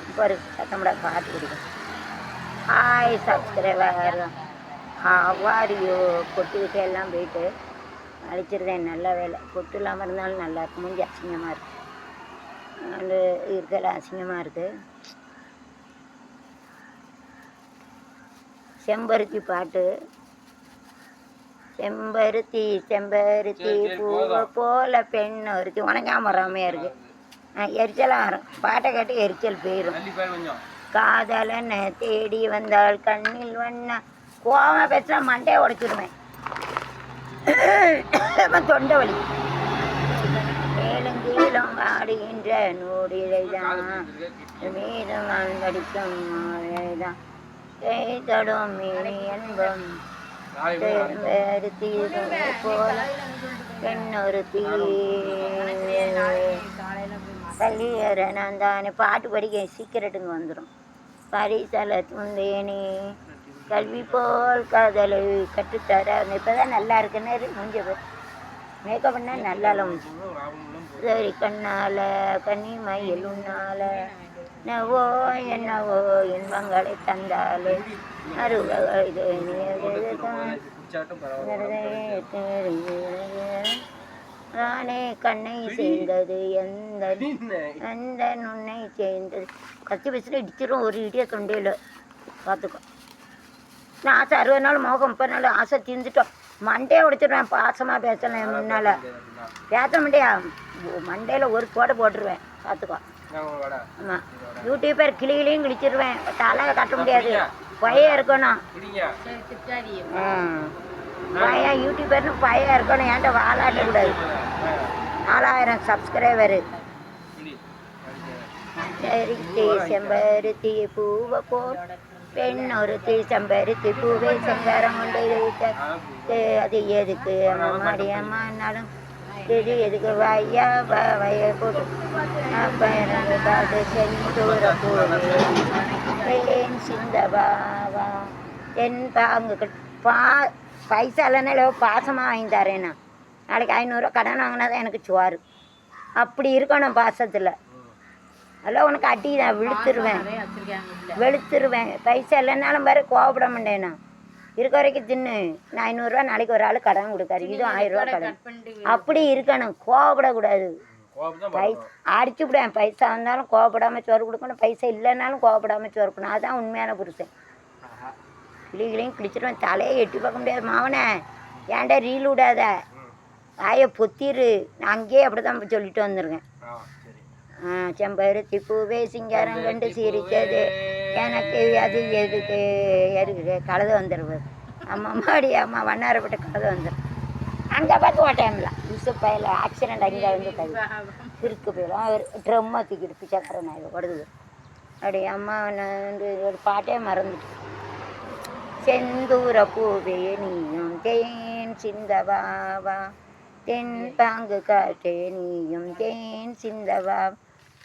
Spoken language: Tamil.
இப்போ ஒரு சத்தமிட பாட்டு குடிக்கும். Hi subscriber, ஹவாரியோ. பொட்டுக்கிட்ட எல்லாம் போயிட்டு அழிச்சிருந்தேன். நல்ல வேலை, பொட்டு இல்லாமல் இருந்தாலும் நல்லா இருக்கும். முடிஞ்சு அசிங்கமாக இருக்குது, அது இருக்கிற அசிங்கமாக இருக்குது. செம்பருத்தி பாட்டு. செம்பருத்தி செம்பருத்தி பூவை போல பெண் ஒருத்தி உனக்காம வராமையாக இருக்குது. எரிச்சலாக வரும் பாட்டை கேட்டு, எரிச்சல் போயிடும். காதலனை தேடி வந்தால் கண்ணில் வண்ண கோவமாக பேசினா மண்டையை உடைச்சிடுவேன். தொண்டை வலி. மேலும் கீழும் ஆடுகின்ற நூடிலை தான் மீதும் அடிக்கும் தான் தேய்தடும் மீனி என்பம் செம்பருத்தி போல பெண்ணொருத்தி. கல்வியற நான் தானே பாட்டு படிக்க சீக்கிரட்டுங்க வந்துடும். பரிசல துந்தேனே கல்வி போல் காதலை கற்றுத்தர. இப்போ தான் நல்லா இருக்குன்னு முடிஞ்ச பேர் மேக்கப் பண்ணால் நல்லா முடிஞ்சு. சரி கண்ணால் கன்னிமயில் உன்னால என்னவோ என்னவோ இன்பங்களை தந்தாலே நானே கண்ணை சேர்ந்தது எந்த எந்த நுண்ணை சேர்ந்தது. கத்தி வச்சுட்டு இடிச்சிடும் ஒரு இடிய தொண்டையில். பார்த்துக்கோ. நான் ஆசை 60 நாள் மோகம் 30 நாள் ஆசை தீர்ந்துட்டோம். மண்டையை உடைச்சிடுவேன். பாசமாக பேசலாம் முன்னால் பேச முடியா. மண்டையில் ஒரு போட்டை போட்டுருவேன். பார்த்துக்கோ. ஆமாம், யூடியூபர் கிளிகளையும் கிழிச்சிருவேன். தலை கட்ட முடியாது. பையன் இருக்கணும். பையன் யூடியூபர்னு பையன் இருக்கணும். ஏன்ட்ட வாழாட்டக்கூடாது. 4000 சப்ஸ்கிரைபரு. சரித்தி செம்பருத்தி பூவை போல் பெண் ஒருத்தி செம்பருத்தி பூவை செங்காரம் கொண்டு அது எதுக்கு அம்மாடி அம்மானாலும் இது எதுக்கு வையா வய போட்டு அப்போ எனக்கு பாட்டு செந்தூர போவேன் சிந்தபாவா என் பாங்கு பைசா இல்லைன்னா பாசமாக வாங்கி தரேண்ணா. நாளைக்கு 500 கடன் வாங்கினா தான் எனக்கு சுவாரு. அப்படி இருக்கணும் பாசத்தில். அதெல்லாம் உனக்கு அடி நான் வெளுத்துருவேன். பைசா இல்லைன்னாலும் வேறு கோவப்பட மாட்டேண்ணா. இருக்க வரைக்கும் தின்னு. நான் 500 நாளைக்கு ஒரு ஆள் கடன் கொடுக்காரு. இதுவும் 1000 கடன். அப்படி இருக்கணும். கோவப்படக்கூடாது. அடிச்சு விடுவேன். பைசா வந்தாலும் கோவப்படாமல் சோறு கொடுக்கணும். பைசா இல்லைன்னாலும் கோவப்படாமல் சோறு கொடுக்கணும். அதுதான் உண்மையான புருஷன். கிளிகளையும் கிழிச்சிடுவேன். தலையை எட்டி பார்க்க முடியாது. மாவனே ஏன்டா ரீல் விடாத, ஆய பொத்திரு. நான் அங்கேயே அப்படி தான் சொல்லிட்டு வந்துருக்கேன். செம்பருத்தி பூவே சிங்காரம் கண்டு சிரிச்சது எனக்கு அது எதுக்கு எதுக்கு கலந்து வந்துடுவது. அம்மாடி அம்மா வண்ணாரப்பட்ட கலந்து வந்துடும். அங்கே பார்க்க மாட்டேன்ல யூசு பையில் ஆக்சிடெண்ட் அங்கே வந்து கை இருக்கு போயிடும். அவர் ட்ரம்மா தூக்கிட்டு பிச்சைக்காரன் நான் ஓடுது. அப்படி அம்மா வந்து ஒரு பாட்டே மறந்துட்டு. செந்தூர பூவே நீயும் தேன் சிந்தவாவா தென் பாங்கு காற்றே நீயும் தேன் சிந்தவா